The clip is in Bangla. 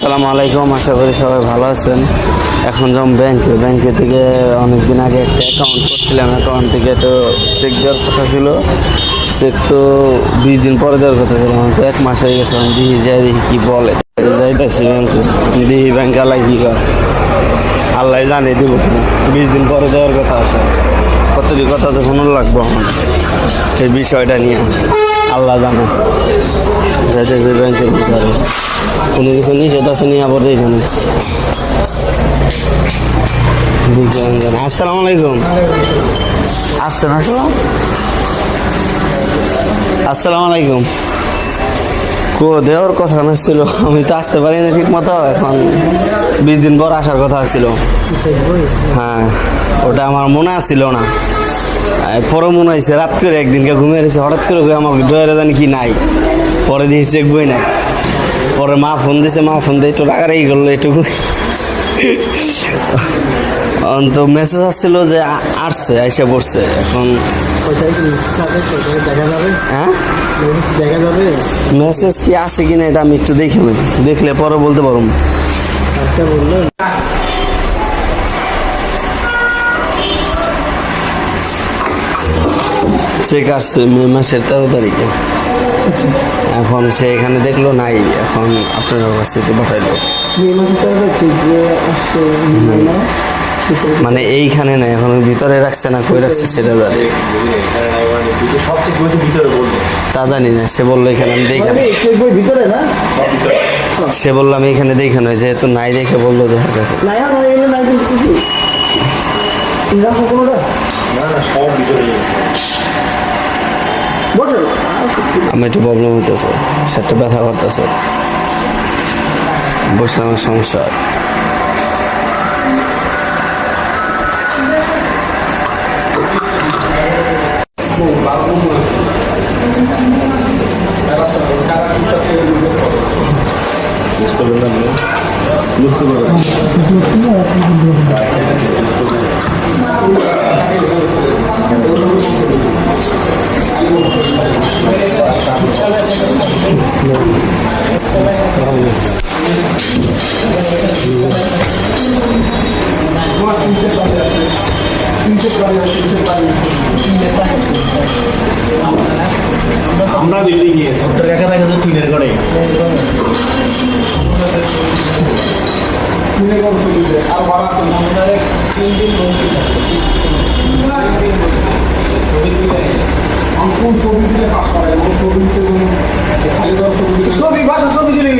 আসসালামু আলাইকুম, আশা করি সবাই ভালো আছেন। এখন যেমন ব্যাংকে থেকে অনেকদিন আগে একটা অ্যাকাউন্ট করছিলাম, অ্যাকাউন্ট থেকে তো চেক দেওয়ার কথা ছিল। চেক তো 20 দিন পরে দেওয়ার কথা ছিল, এখন তো 1 মাস হয়ে গেছে। এখন দেখি কী বলে, যাইতেছি ব্যাংকে, দেখি ব্যাংকে আলাই কী কর, আল্লাহ জানিয়ে দিব। 20 দিন পরে দেওয়ার কথা আছে, কতটি কথা তো শুনুন লাগবো আমার এই বিষয়টা নিয়ে, আল্লাহ জানে। যাইতেছি ব্যাংকের ভিতরে, কোনো কিছু নিষেধ আছে নি আবার এখানে। আসসালামু আলাইকুম। আসছেন আসসালামু আলাইকুম। দেওয়ার কথা না ছিল, আমি তো আসতে পারি না ঠিক মতো। এখন 20 দিন পর আসার কথা ছিল। হ্যাঁ, ওটা আমার মনে আসছিল না, পরে মনে হয়েছে রাত করে একদিনকে ঘুমিয়ে রয়েছে, হঠাৎ করে আমার ডয়ারে জানি কি নাই, পরে দিয়েছি চেক বই নাই। পরে মা ফোন দিয়েছে, একটু রাগারাগি করলো এটুকু। তো মেসেজ আসছিল যে আসছে, এসে পড়ছে। এখন হ্যাঁ, মেসেজ কি আছে কিনা এটা আমি একটু দেখে নেই, দেখলে পরে বলতে পারবো। চেক আসছে মে মাসের 13 তারিখে। এখন সে এখানে দেখলো নাই, এখন আপনার কাছে পাঠাইলো। মানে এইখানে না, এখন ভিতরে রাখছে না কই রাখছে সেটা জানি, তা জানি না। সে বললো এখানে আমি দেখে, সে বললাম এখানে দেখে নয়, যেহেতু নাই দেখে বললো যে কাছে। আমি একটু প্রবলেম হইতেছে, সেটা ব্যথা করতেছে, বসলাম সংসার। আমরা দিল্লি গিয়ে কাকা থাকে তো তুলে করে আর বাবা তো মনে 3 দিন অঙ্কুর ছবি দিলে পাস করে, ছবি দিলে খালি ছবি ভাষা ছবি দিলে